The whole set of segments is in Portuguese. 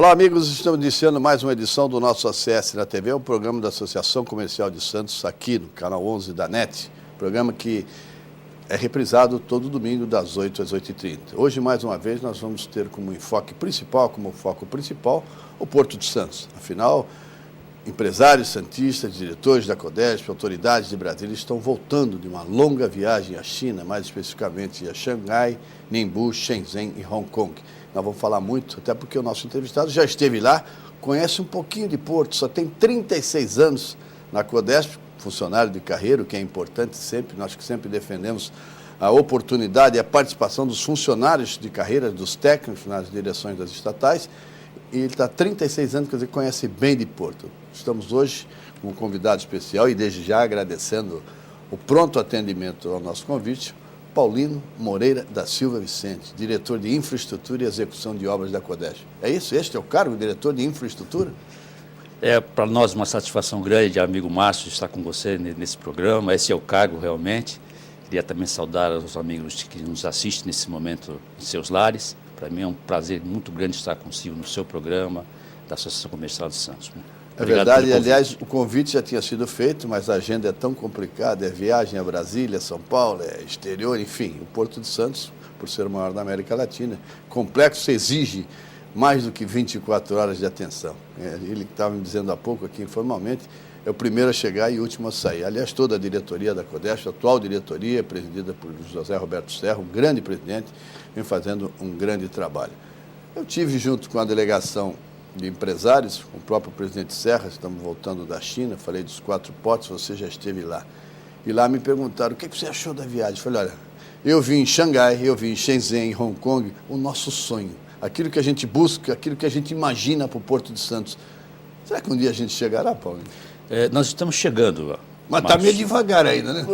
Olá, amigos. Estamos iniciando mais uma edição do nosso ACS na TV, o programa da Associação Comercial de Santos, aqui no canal 11 da NET. Programa que é reprisado todo domingo das 8 às 8h30. Hoje, mais uma vez, nós vamos ter como foco principal, o Porto de Santos. Afinal, empresários santistas, diretores da Codesp, autoridades de Brasília estão voltando de uma longa viagem à China, mais especificamente a Xangai, Ningbo, Shenzhen e Hong Kong. Nós vamos falar muito, até porque o nosso entrevistado já esteve lá, conhece um pouquinho de Porto, só tem 36 anos na Codesp, funcionário de carreira, o que é importante sempre, nós que sempre defendemos a oportunidade e a participação dos funcionários de carreira, dos técnicos nas direções das estatais, e ele está há 36 anos, quer dizer, conhece bem de Porto. Estamos hoje com um convidado especial e desde já agradecendo o pronto atendimento ao nosso convite, Paulino Moreira da Silva Vicente, diretor de Infraestrutura e Execução de Obras da Codesp. É isso? Este é o cargo, diretor de Infraestrutura? É para nós uma satisfação grande, amigo Márcio, estar com você nesse programa. Esse é o cargo realmente. Queria também saudar os amigos que nos assistem nesse momento em seus lares. Para mim é um prazer muito grande estar consigo no seu programa da Associação Comercial de Santos. É verdade, aliás, o convite já tinha sido feito, mas a agenda é tão complicada, é viagem a Brasília, São Paulo, é exterior, enfim. O Porto de Santos, por ser o maior da América Latina, complexo, exige mais do que 24 horas de atenção. Ele que estava me dizendo há pouco aqui informalmente, é o primeiro a chegar e o último a sair. Aliás, toda a diretoria da Codesp, a atual diretoria, presidida por José Roberto Serra, um grande presidente, vem fazendo um grande trabalho. Eu tive junto com a delegação de empresários, com o próprio presidente Serra, estamos voltando da China, falei dos 4 portos, você já esteve lá. E lá me perguntaram, o que você achou da viagem? Eu falei, olha, eu vim em Xangai, eu vim em Shenzhen, em Hong Kong, o nosso sonho, aquilo que a gente busca, aquilo que a gente imagina para o Porto de Santos. Será que um dia a gente chegará, Paulo? Nós estamos chegando. Mas está meio devagar ainda, né?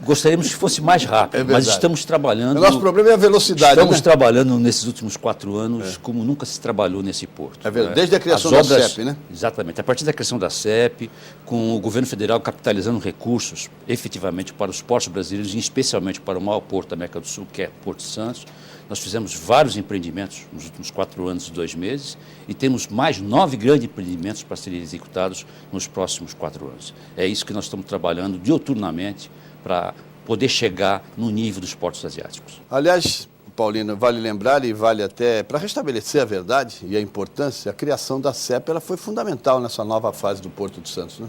Gostaríamos que fosse mais rápido, mas estamos trabalhando. O nosso problema é a velocidade. Estamos trabalhando nesses últimos 4 anos como nunca se trabalhou nesse porto. É verdade, desde a criação da CEP, né? Exatamente, a partir da criação da CEP, com o governo federal capitalizando recursos efetivamente para os portos brasileiros, e especialmente para o maior porto da América do Sul, que é Porto de Santos. Nós fizemos vários empreendimentos nos últimos 4 anos e 2 meses e temos mais 9 grandes empreendimentos para serem executados nos próximos 4 anos. É isso que nós estamos trabalhando diuturnamente para poder chegar no nível dos portos asiáticos. Aliás, Paulino, vale lembrar e vale até, para restabelecer a verdade e a importância, a criação da CEP ela foi fundamental nessa nova fase do Porto de Santos, né?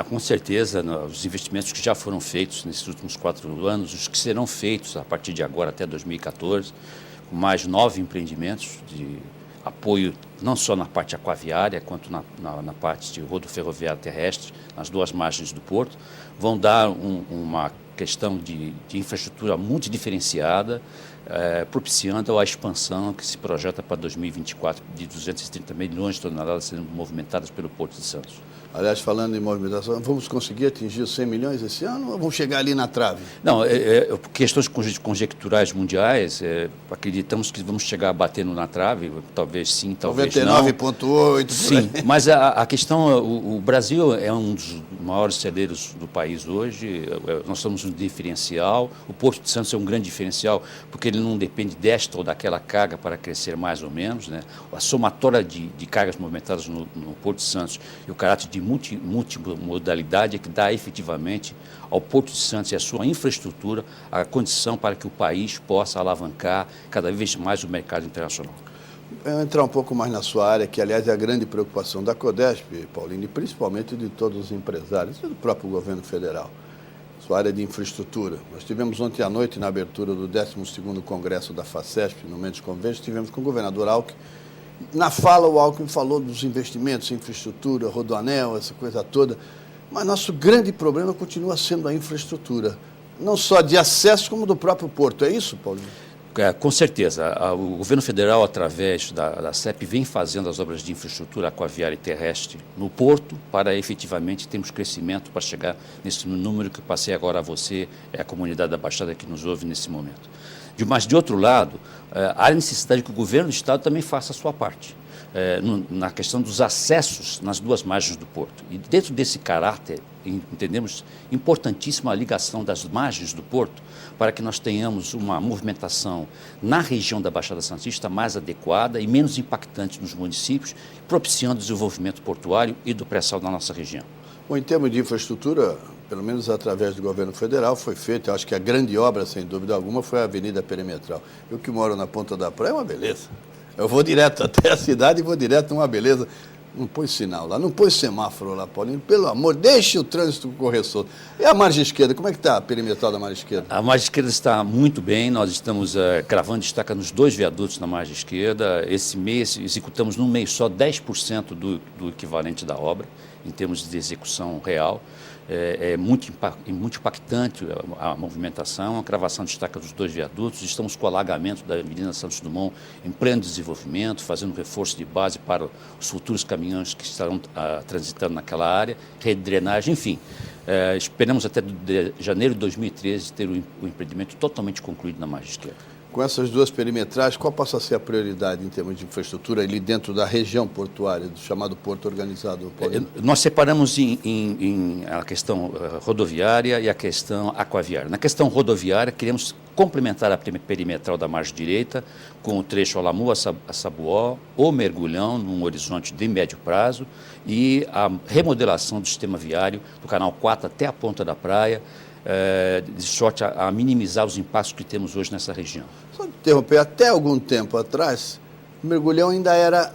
Com certeza, os investimentos que já foram feitos nesses últimos 4 anos, os que serão feitos a partir de agora até 2014, com mais 9 empreendimentos de apoio não só na parte aquaviária, quanto na parte de rodoferroviária terrestre, nas 2 margens do porto, vão dar uma questão de infraestrutura muito diferenciada, propiciando a expansão que se projeta para 2024 de 230 milhões de toneladas sendo movimentadas pelo Porto de Santos. Aliás, falando em movimentação, vamos conseguir atingir os 100 milhões esse ano ou vamos chegar ali na trave? Não, questões conjecturais mundiais, acreditamos que vamos chegar batendo na trave, talvez sim, talvez 99,8. Sim, mas a questão, o Brasil é um dos maiores celeiros do país hoje, nós somos um diferencial, o Porto de Santos é um grande diferencial, porque ele não depende desta ou daquela carga para crescer mais ou menos, né? A somatória de cargas movimentadas no Porto de Santos e o caráter de multimodalidade é que dá efetivamente ao Porto de Santos e à sua infraestrutura a condição para que o país possa alavancar cada vez mais o mercado internacional. Eu vou entrar um pouco mais na sua área, que aliás é a grande preocupação da Codesp, Paulino, e principalmente de todos os empresários e do próprio governo federal. Sua área de infraestrutura. Nós tivemos ontem à noite, na abertura do 12º Congresso da FACESP, no Mendes Convênio, estivemos com o governador Alckmin. Na fala, o Alckmin falou dos investimentos em infraestrutura, Rodoanel, essa coisa toda, mas nosso grande problema continua sendo a infraestrutura, não só de acesso, como do próprio porto. É isso, Paulinho? Com certeza. O governo federal, através da CEP, vem fazendo as obras de infraestrutura aquaviária e terrestre no porto para efetivamente termos crescimento para chegar nesse número que eu passei agora a você, a comunidade da Baixada que nos ouve nesse momento. Mas, de outro lado, há necessidade que o governo do Estado também faça a sua parte. na questão dos acessos nas duas margens do porto. E dentro desse caráter, entendemos importantíssima a ligação das margens do porto para que nós tenhamos uma movimentação na região da Baixada Santista mais adequada e menos impactante nos municípios, propiciando o desenvolvimento portuário e do pré-sal na nossa região. Bom, em termos de infraestrutura, pelo menos através do governo federal, foi feito, eu acho que a grande obra, sem dúvida alguma, foi a Avenida Perimetral. Eu que moro na ponta da praia, é uma beleza. Eu vou direto até a cidade e vou direto, uma beleza. Não põe sinal lá, não põe semáforo lá, Paulinho. Pelo amor, deixe o trânsito correr solto. E a margem esquerda, como é que está a perimetral da margem esquerda? A margem esquerda está muito bem, nós estamos cravando estaca nos 2 viadutos na margem esquerda. Esse mês, executamos num mês só 10% do equivalente da obra, em termos de execução real. É muito impactante a movimentação, a cravação de estaca dos 2 viadutos. Estamos com o alagamento da Avenida Santos Dumont em pleno desenvolvimento, fazendo reforço de base para os futuros caminhões que estarão transitando naquela área, rede de drenagem, enfim. Esperamos até janeiro de 2013 ter o empreendimento totalmente concluído na margem esquerda. Com essas 2 perimetrais, qual passa a ser a prioridade em termos de infraestrutura ali dentro da região portuária, do chamado Porto Organizado? Nós separamos em a questão rodoviária e a questão aquaviária. Na questão rodoviária, queremos complementar a perimetral da margem direita com o trecho Alamu a Sabuó, o Mergulhão, num horizonte de médio prazo, e a remodelação do sistema viário do Canal 4 até a ponta da praia, de sorte a minimizar os impactos que temos hoje nessa região. Só interromper, até algum tempo atrás, o Mergulhão ainda era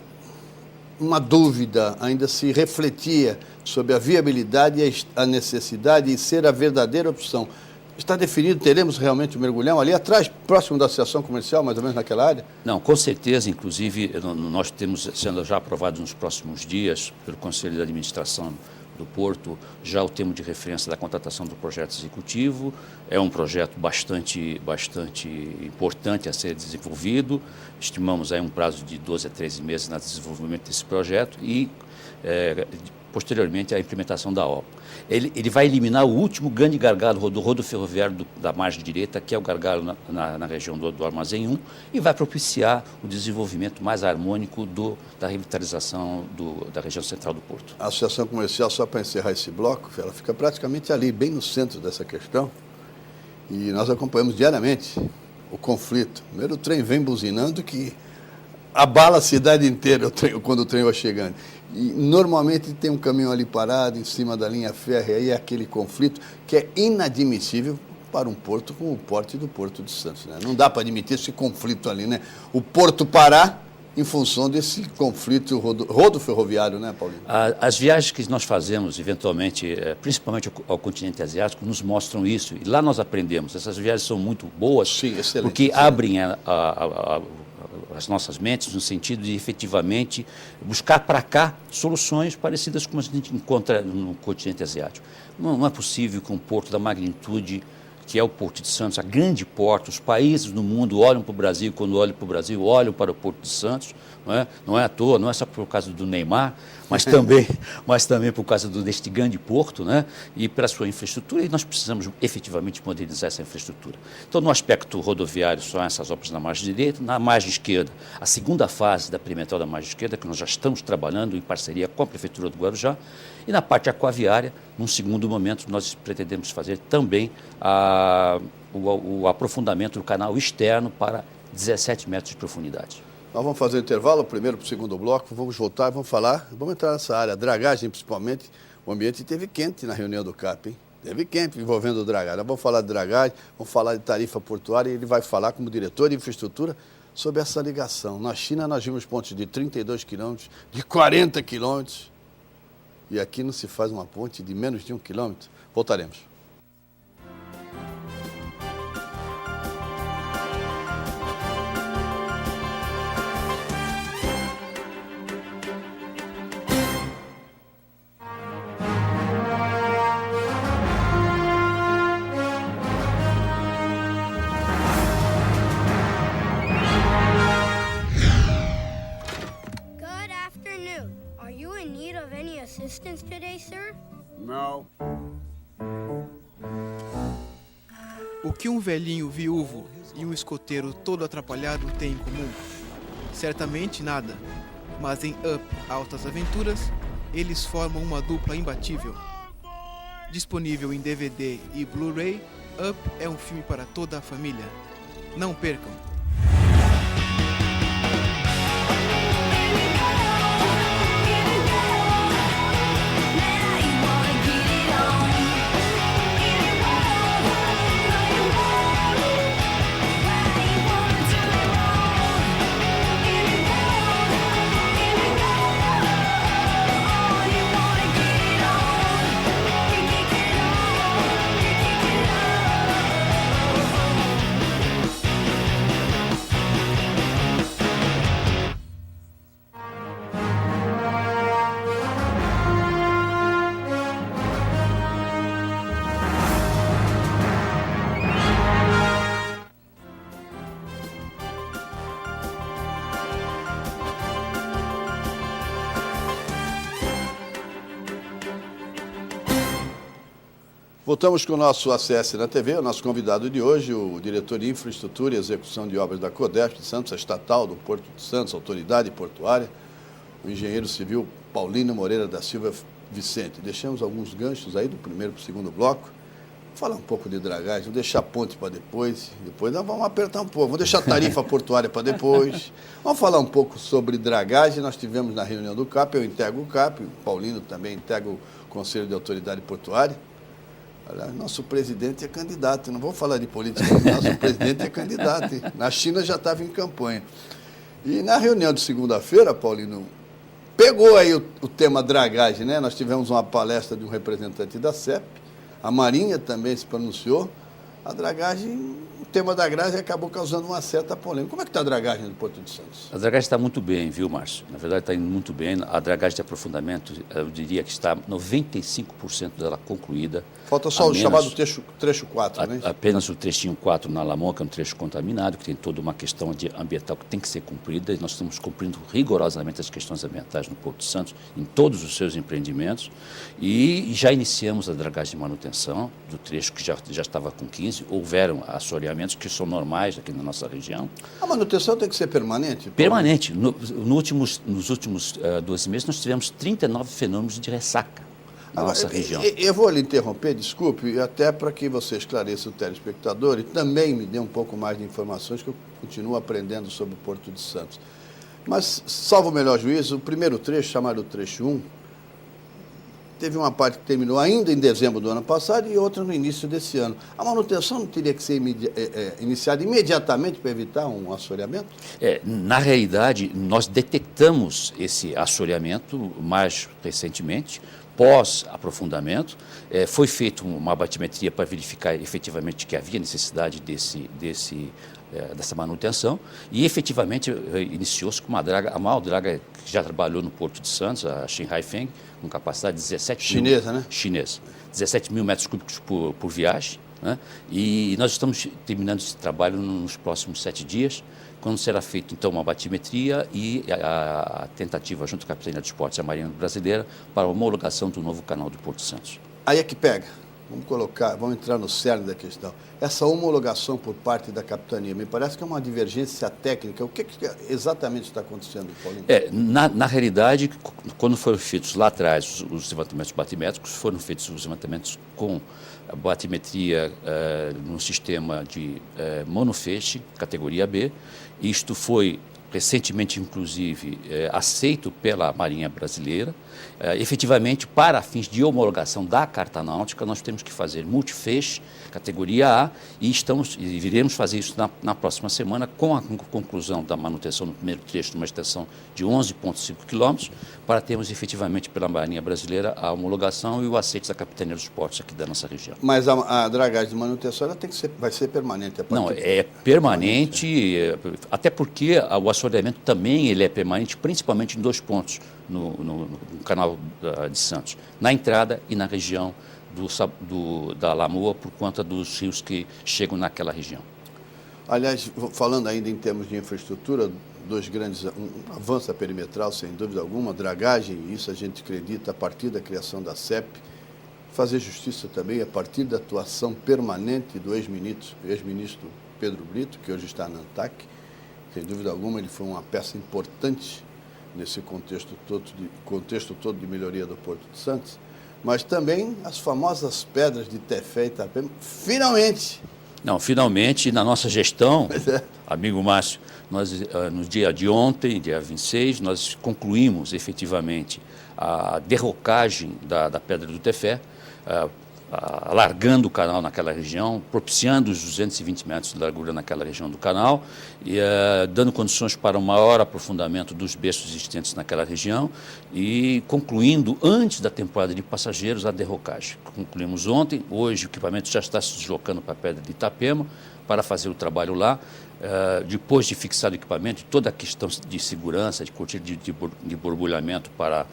uma dúvida, ainda se refletia sobre a viabilidade e a necessidade de ser a verdadeira opção. Está definido, teremos realmente o Mergulhão ali atrás, próximo da Associação Comercial, mais ou menos naquela área? Não, com certeza, inclusive, nós temos sendo já aprovado nos próximos dias pelo Conselho de Administração do Porto, já o termo de referência da contratação do projeto executivo. É um projeto bastante importante a ser desenvolvido. Estimamos aí um prazo de 12 a 13 meses no desenvolvimento desse projeto e, posteriormente, a implementação da obra. Ele vai eliminar o último grande gargalo do rodo ferroviário da margem direita, que é o gargalo na região do Armazém 1, e vai propiciar o desenvolvimento mais harmônico da revitalização da região central do Porto. A Associação Comercial, só para encerrar esse bloco, ela fica praticamente ali, bem no centro dessa questão, e nós acompanhamos diariamente o conflito. Primeiro, o trem vem buzinando que abala a cidade inteira quando o trem vai chegando. E normalmente tem um caminhão ali parado em cima da linha férrea, e é aquele conflito que é inadmissível para um porto como o porte do Porto de Santos, né? Não dá para admitir esse conflito ali, né? O porto parar em função desse conflito rodo ferroviário, né, Paulinho? As viagens que nós fazemos, eventualmente, principalmente ao continente asiático, nos mostram isso. E lá nós aprendemos. Essas viagens são muito boas. Sim, excelente, porque excelente. abrem as nossas mentes no sentido de efetivamente buscar para cá soluções parecidas com as que a gente encontra no continente asiático. Não é possível que um porto da magnitude que é o Porto de Santos, a grande porto, os países no mundo olham para o Brasil, quando olham para o Brasil, olham para o Porto de Santos, não é à toa, não é só por causa do Neymar, mas também por causa deste grande porto, né? E pela sua infraestrutura, e nós precisamos efetivamente modernizar essa infraestrutura. Então, no aspecto rodoviário, são essas obras na margem direita, na margem esquerda, a segunda fase da perimetral da margem esquerda, que nós já estamos trabalhando em parceria com a Prefeitura do Guarujá, e na parte aquaviária, num segundo momento, nós pretendemos fazer também o aprofundamento do canal externo para 17 metros de profundidade. Nós vamos fazer o intervalo, primeiro para o segundo bloco, vamos voltar e vamos entrar nessa área, dragagem principalmente. O ambiente esteve quente na reunião do CAP, hein? Teve quente envolvendo dragagem. Nós vamos falar de dragagem, vamos falar de tarifa portuária, e ele vai falar como diretor de infraestrutura sobre essa ligação. Na China nós vimos pontes de 32 quilômetros, de 40 quilômetros, e aqui não se faz uma ponte de menos de 1 quilômetro. Voltaremos. Assistance today, sir? No. O que um velhinho viúvo e um escoteiro todo atrapalhado têm em comum? Certamente nada. Mas em Up, Altas Aventuras, eles formam uma dupla imbatível. Disponível em DVD e Blu-ray, Up é um filme para toda a família. Não percam! Voltamos com o nosso ACS na TV, o nosso convidado de hoje, o diretor de Infraestrutura e Execução de Obras da CODESP de Santos, a estatal do Porto de Santos, autoridade portuária, o engenheiro civil Paulino Moreira da Silva Vicente. Deixamos alguns ganchos aí do primeiro para o segundo bloco. Falar um pouco de dragagem, vamos deixar a ponte para depois nós vamos apertar um pouco, vamos deixar a tarifa portuária para depois. Vamos falar um pouco sobre dragagem. Nós tivemos na reunião do CAP, eu integro o CAP, o Paulino também integra o Conselho de Autoridade Portuária. Aliás, nosso presidente é candidato, não vou falar de política, nosso presidente é candidato. Hein? Na China já estava em campanha. E na reunião de segunda-feira, Paulino, pegou aí o tema dragagem, né? Nós tivemos uma palestra de um representante da CEP, a Marinha também se pronunciou. A dragagem, o tema da dragagem acabou causando uma certa polêmica. Como é que está a dragagem do Porto de Santos? A dragagem está muito bem, viu, Márcio? Na verdade, está indo muito bem. A dragagem de aprofundamento, eu diria que está 95% dela concluída. Falta só o chamado trecho 4, né? Apenas o trechinho 4 na Lamon, que é um trecho contaminado, que tem toda uma questão ambiental que tem que ser cumprida, e nós estamos cumprindo rigorosamente as questões ambientais no Porto de Santos, em todos os seus empreendimentos, e já iniciamos a dragagem de manutenção do trecho que já estava com 15, houveram assoreamentos que são normais aqui na nossa região. A manutenção tem que ser permanente? Permanente. Nos últimos 12 meses nós tivemos 39 fenômenos de ressaca na nossa região. Eu vou lhe interromper, desculpe, até para que você esclareça o telespectador e também me dê um pouco mais de informações, que eu continuo aprendendo sobre o Porto de Santos. Mas, salvo o melhor juízo, o primeiro trecho, chamado trecho 1, teve uma parte que terminou ainda em dezembro do ano passado e outra no início desse ano. A manutenção não teria que ser iniciada imediatamente para evitar um assoreamento? Na realidade, nós detectamos esse assoreamento mais recentemente, pós-aprofundamento. Foi feita uma batimetria para verificar efetivamente que havia necessidade dessa manutenção e efetivamente iniciou-se com uma draga, a maior draga que já trabalhou no Porto de Santos, a Xinhai Feng, com capacidade de 17 mil metros cúbicos por viagem, né? E nós estamos terminando esse trabalho nos próximos 7 dias, quando será feita então uma batimetria e a tentativa junto com a Capitania dos Portos e a Marinha Brasileira para a homologação do novo canal do Porto de Santos. Aí é que pega. Vamos entrar no cerne da questão. Essa homologação por parte da Capitania, me parece que é uma divergência técnica. O que exatamente está acontecendo, Paulinho? Na realidade, quando foram feitos lá atrás os levantamentos batimétricos, foram feitos os levantamentos com a batimetria no sistema de monofeixe, categoria B. Isto foi recentemente, inclusive, aceito pela Marinha Brasileira. Efetivamente, para fins de homologação da Carta Náutica, nós temos que fazer multifeixe, categoria A, e iremos fazer isso na próxima semana, com a conclusão da manutenção no primeiro trecho de uma extensão de 11,5 km, para termos efetivamente pela Marinha Brasileira a homologação e o aceite da Capitania dos Portos aqui da nossa região. Mas a dragagem de manutenção vai ser permanente? Não, é permanente, até porque o assoreamento também ele é permanente, principalmente em 2 pontos no canal de Santos, na entrada e na região da Lamoa, por conta dos rios que chegam naquela região. Aliás, falando ainda em termos de infraestrutura, um avanço perimetral, sem dúvida alguma, dragagem, isso a gente acredita a partir da criação da CEP, fazer justiça também a partir da atuação permanente do ex-ministro Pedro Brito, que hoje está na ANTAC. Sem dúvida alguma, ele foi uma peça importante nesse contexto todo de melhoria do Porto de Santos, mas também as famosas pedras de Tefé e Itapema, finalmente. Não, finalmente, na nossa gestão, amigo Márcio, nós, no dia de ontem, dia 26, nós concluímos efetivamente a derrocagem da Pedra do Tefé, alargando o canal naquela região, propiciando os 220 metros de largura naquela região do canal e dando condições para um maior aprofundamento dos berços existentes naquela região e concluindo, antes da temporada de passageiros, a derrocagem. Concluímos ontem, hoje o equipamento já está se deslocando para a Pedra de Itapema para fazer o trabalho lá. Depois de fixado o equipamento, toda a questão de segurança, de cortina de borbulhamento para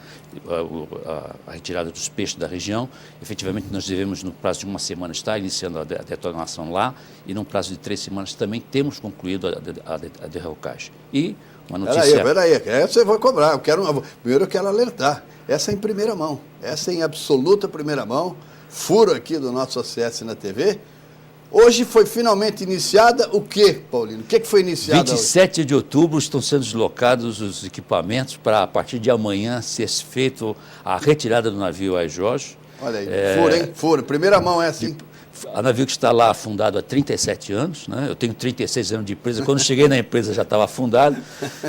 a retirada dos peixes da região, efetivamente nós devemos, no prazo de uma semana, estar iniciando a detonação lá e, no prazo de 3 semanas, também temos concluído a derrocagem. E uma notícia... Peraí, essa eu vou cobrar. Primeiro eu quero alertar. Essa é em primeira mão, essa é em absoluta primeira mão, furo aqui do nosso OCS na TV. Hoje foi finalmente iniciada o quê, Paulino? O que foi iniciado 27 de outubro estão sendo deslocados os equipamentos para, a partir de amanhã, ser feita a retirada do navio AE Jorge. Olha aí, furo, hein? Furo. Primeira mão é assim. A navio que está lá afundado há 37 anos, né? Eu tenho 36 anos de empresa, quando cheguei na empresa já estava afundado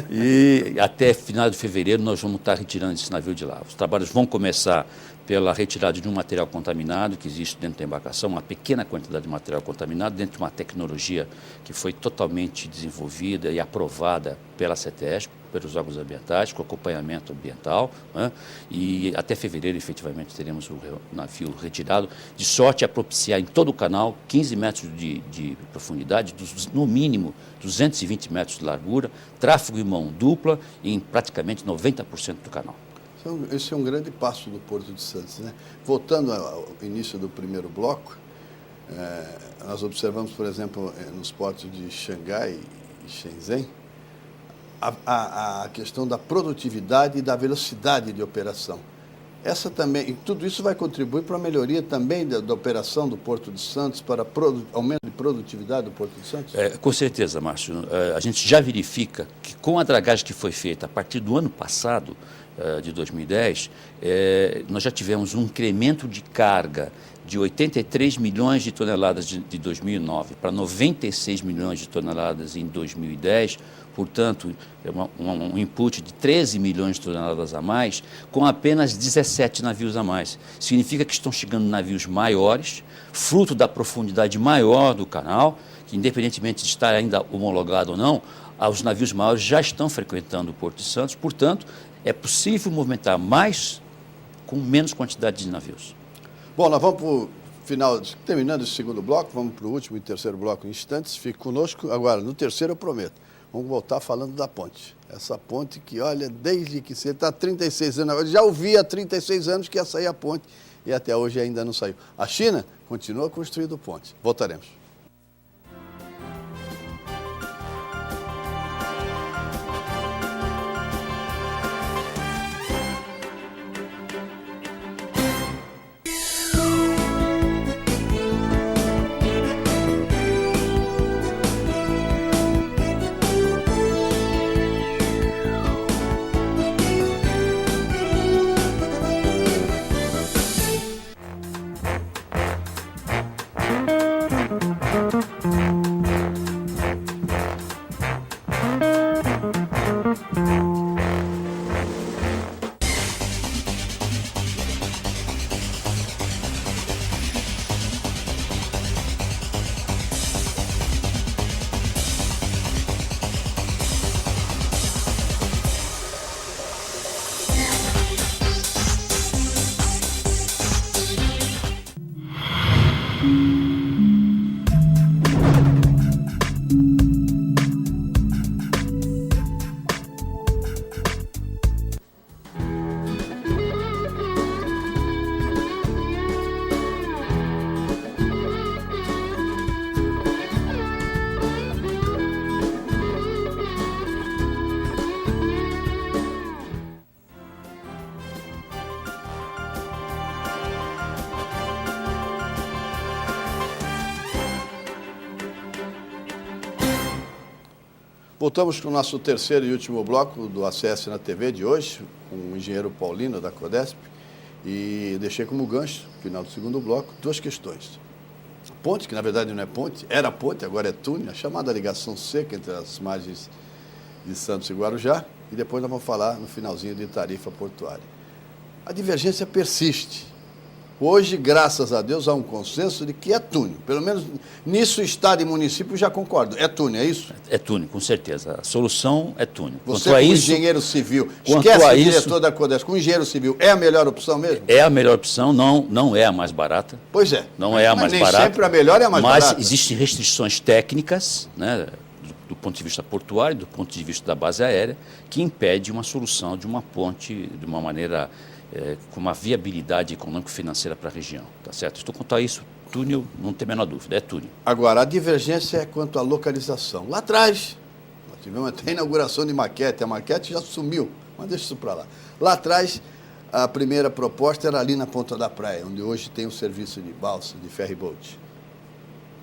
e até final de fevereiro nós vamos estar retirando esse navio de lá. Os trabalhos vão começar pela retirada de um material contaminado que existe dentro da embarcação, uma pequena quantidade de material contaminado, dentro de uma tecnologia que foi totalmente desenvolvida e aprovada pela CETESB, pelos órgãos ambientais, com acompanhamento ambiental, né? E até fevereiro, efetivamente, teremos o navio retirado, de sorte a propiciar em todo o canal 15 metros de profundidade, no mínimo 220 metros de largura, tráfego em mão dupla em praticamente 90% do canal. Esse é um grande passo do Porto de Santos, né? Voltando ao início do primeiro bloco, nós observamos, por exemplo, nos portos de Xangai e Shenzhen, a questão da produtividade e da velocidade de operação. Essa também, e tudo isso vai contribuir para a melhoria também da operação do Porto de Santos, para aumento de produtividade do Porto de Santos? Com certeza, Márcio. A gente já verifica que com a dragagem que foi feita a partir do ano passado, de 2010, nós já tivemos um incremento de carga de 83 milhões de toneladas de 2009 para 96 milhões de toneladas em 2010, portanto, um input de 13 milhões de toneladas a mais, com apenas 17 navios a mais. Significa que estão chegando navios maiores, fruto da profundidade maior do canal, que independentemente de estar ainda homologado ou não, os navios maiores já estão frequentando o Porto de Santos, portanto, é possível movimentar mais com menos quantidade de navios. Bom, nós vamos para o final, terminando esse segundo bloco, vamos para o último e terceiro bloco em instantes. Fique conosco. Agora, no terceiro eu prometo, vamos voltar falando da ponte. Essa ponte que, olha, desde que você está há 36 anos, eu já ouvi há 36 anos que ia sair a ponte e até hoje ainda não saiu. A China continua construindo ponte. Voltaremos. Voltamos com o nosso terceiro e último bloco do ACS na TV de hoje, com o engenheiro Paulino da Codesp, e deixei como gancho, no final do segundo bloco, duas questões. Ponte, que na verdade não é ponte, era ponte, agora é túnel, a chamada ligação seca entre as margens de Santos e Guarujá, e depois nós vamos falar no finalzinho de tarifa portuária. A divergência persiste. Hoje, graças a Deus, há um consenso de que é túnel. Pelo menos nisso, Estado e município já concordam. É túnel, é isso? É túnel, com certeza. A solução é túnel. Você, como engenheiro civil, esquece o diretor da Codesp, como engenheiro civil, é a melhor opção mesmo? É a melhor opção, não é a mais barata. Pois é. Não é a mais nem barata. Sempre a melhor é a mais barata. Mas existem restrições técnicas, né, do ponto de vista portuário, do ponto de vista da base aérea, que impede uma solução de uma ponte de uma maneira com uma viabilidade econômico-financeira para a região, tá certo? Estou quanto a isso, túnel, não tem a menor dúvida, é túnel. Agora, a divergência é quanto à localização. Lá atrás, nós tivemos até a inauguração de maquete, a maquete já sumiu, mas deixa isso para lá. Lá atrás, a primeira proposta era ali na Ponta da Praia, onde hoje tem o serviço de balsa, de ferryboat.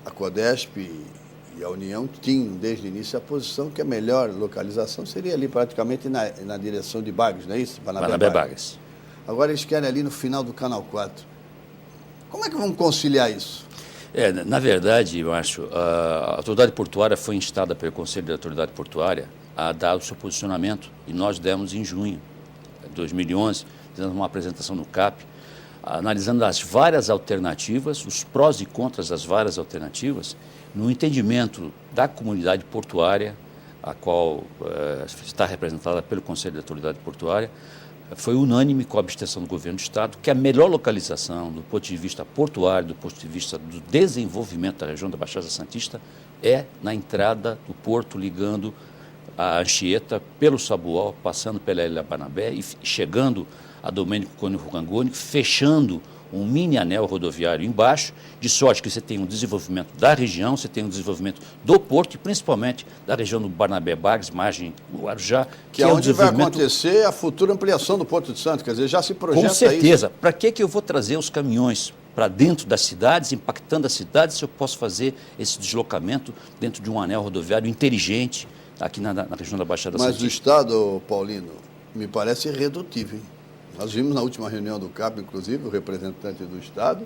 A Codesp e a União tinham, desde o início, a posição que a melhor localização seria ali, praticamente na direção de Bagres, não é isso? Barnabé-Bagres. Agora eles querem ali no final do Canal 4. Como é que vamos conciliar isso? Na verdade, eu acho, a autoridade portuária foi instada pelo Conselho da Autoridade Portuária a dar o seu posicionamento, e nós demos em junho de 2011, fizemos uma apresentação no CAP, analisando as várias alternativas, os prós e contras das várias alternativas, no entendimento da comunidade portuária, a qual está representada pelo Conselho da Autoridade Portuária. Foi unânime com a abstenção do governo do Estado que a melhor localização do ponto de vista portuário, do ponto de vista do desenvolvimento da região da Baixada Santista, é na entrada do porto, ligando a Anchieta pelo Sabuó, passando pela Ilha Barnabé e chegando a Domênico Cândido Rugangoni, fechando um mini anel rodoviário embaixo, de sorte que você tem um desenvolvimento da região, você tem um desenvolvimento do porto e principalmente da região do Barnabé-Bagres, margem do Guarujá. Que é onde vai acontecer a futura ampliação do Porto de Santos, quer dizer, já se projeta isso. Com certeza. Para que eu vou trazer os caminhões para dentro das cidades, impactando as cidades, se eu posso fazer esse deslocamento dentro de um anel rodoviário inteligente aqui na região da Baixada Santista? Mas o Estado, Paulino, me parece irredutível, hein? Nós vimos na última reunião do CAP, inclusive, o representante do Estado,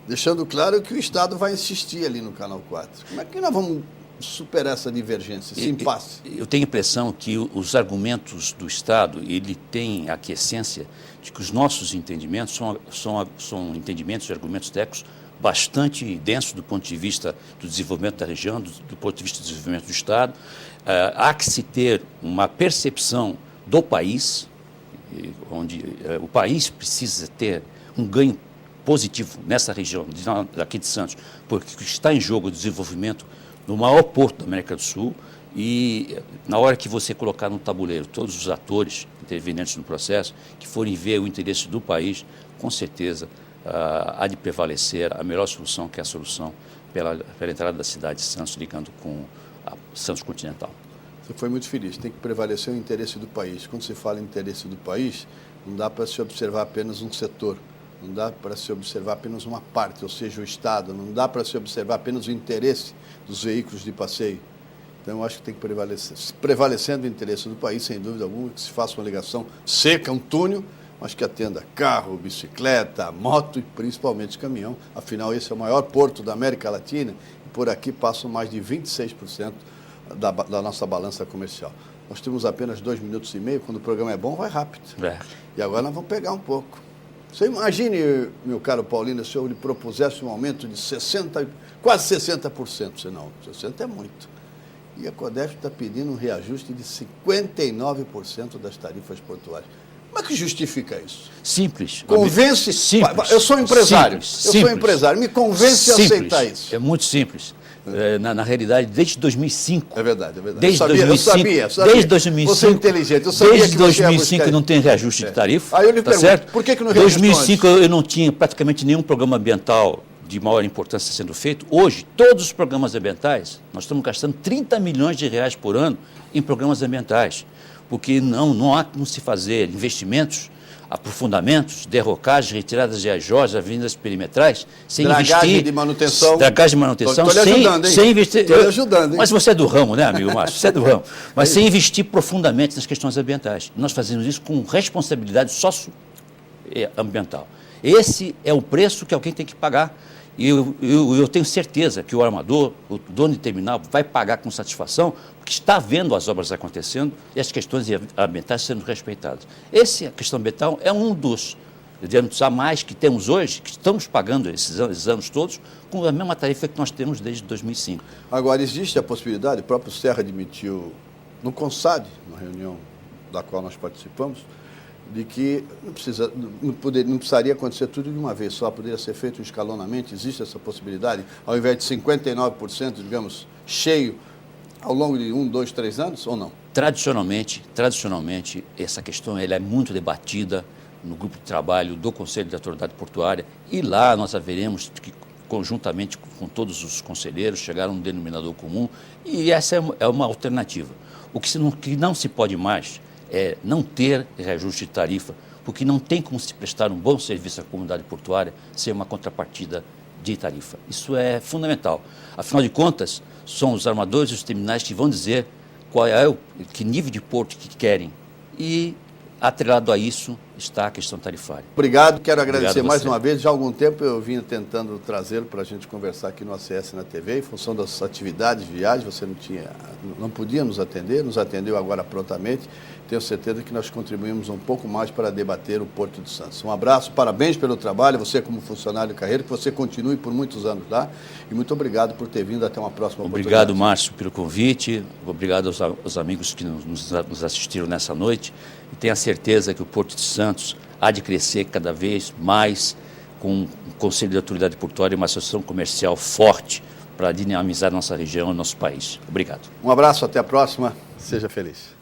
deixando claro que o Estado vai insistir ali no Canal 4. Como é que nós vamos superar essa divergência, esse impasse? Eu tenho a impressão que os argumentos do Estado, ele tem a aquiescência de que os nossos entendimentos são entendimentos e argumentos técnicos bastante densos do ponto de vista do desenvolvimento da região, do ponto de vista do desenvolvimento do Estado. Há que se ter uma percepção do país, onde o país precisa ter um ganho positivo nessa região, daqui de Santos, porque está em jogo o desenvolvimento do maior porto da América do Sul, e na hora que você colocar no tabuleiro todos os atores intervenientes no processo, que forem ver o interesse do país, com certeza há de prevalecer a melhor solução, que é a solução pela entrada da cidade de Santos, ligando com a Santos Continental. Você foi muito feliz, tem que prevalecer o interesse do país. Quando se fala em interesse do país, não dá para se observar apenas um setor, não dá para se observar apenas uma parte, ou seja, o Estado, não dá para se observar apenas o interesse dos veículos de passeio. Então, eu acho que tem que prevalecer. Prevalecendo o interesse do país, sem dúvida alguma, que se faça uma ligação seca, um túnel, mas que atenda carro, bicicleta, moto e principalmente caminhão. Afinal, esse é o maior porto da América Latina e por aqui passam mais de 26% da nossa balança comercial. Nós temos apenas 2 minutos e meio, quando o programa é bom, vai rápido. E agora nós vamos pegar um pouco. Você imagine, meu caro Paulino, se eu lhe propusesse um aumento de 60%, quase 60%, senão 60% é muito. E a Codesp está pedindo um reajuste de 59% das tarifas portuárias. Como é que justifica isso? Simples. Convence. Simples. Eu sou empresário. Simples. Sou empresário. Me convence a aceitar isso. É muito simples. Na realidade, desde 2005. É verdade, é verdade. Desde 2005, eu sabia. Desde 2005. Você é inteligente. Eu sabia desde que você 2005 não tem reajuste de tarifa. Aí eu lhe pergunto, certo? por que não reajustou 2005 eu não tinha praticamente nenhum programa ambiental de maior importância sendo feito. Hoje, todos os programas ambientais, nós estamos gastando 30 milhões de reais por ano em programas ambientais, porque não há como se fazer investimentos aprofundamentos, derrocagens, retiradas de ajós, avenidas perimetrais, sem dragagem investir... de manutenção. Dragagem de manutenção, Estou lhe ajudando, hein? sem investir... Estou lhe ajudando, hein? Mas você é do ramo, né, amigo Márcio? Você é do ramo. Mas sem investir profundamente nas questões ambientais. Nós fazemos isso com responsabilidade socioambiental. Esse é o preço que alguém tem que pagar. E eu tenho certeza que o armador, o dono de terminal, vai pagar com satisfação, porque está vendo as obras acontecendo e as questões ambientais sendo respeitadas. Essa questão ambiental é um dos a mais que temos hoje, que estamos pagando esses anos todos, com a mesma tarifa que nós temos desde 2005. Agora, existe a possibilidade, o próprio Serra admitiu no CONSAD, na reunião da qual nós participamos, de que não precisaria acontecer tudo de uma vez só, poderia ser feito um escalonamento. Existe essa possibilidade, ao invés de 59%, digamos, cheio, ao longo de 1, 2, 3 anos, ou não? Tradicionalmente, essa questão ela é muito debatida no grupo de trabalho do Conselho de Autoridade Portuária, e lá nós haveremos que, conjuntamente com todos os conselheiros, chegar a um denominador comum, e essa é uma alternativa. O que não se pode mais é não ter reajuste de tarifa, porque não tem como se prestar um bom serviço à comunidade portuária sem uma contrapartida de tarifa. Isso é fundamental. Afinal de contas, são os armadores e os terminais que vão dizer que nível de porto que querem. E, atrelado a isso, está a questão tarifária. Obrigado, quero agradecer mais uma vez. Já há algum tempo eu vinha tentando trazê-lo para a gente conversar aqui no ACS na TV, em função das atividades, viagens, você não podia nos atender, nos atendeu agora prontamente. Tenho certeza que nós contribuímos um pouco mais para debater o Porto de Santos. Um abraço, parabéns pelo trabalho, você como funcionário de carreira, que você continue por muitos anos lá, e muito obrigado por ter vindo, até uma próxima oportunidade. Obrigado, Márcio, pelo convite, obrigado aos amigos que nos assistiram nessa noite, e tenho a certeza que o Porto de Santos há de crescer cada vez mais, com um Conselho de Autoridade Portuária e uma associação comercial forte para dinamizar nossa região e nosso país. Obrigado. Um abraço, até a próxima, seja feliz.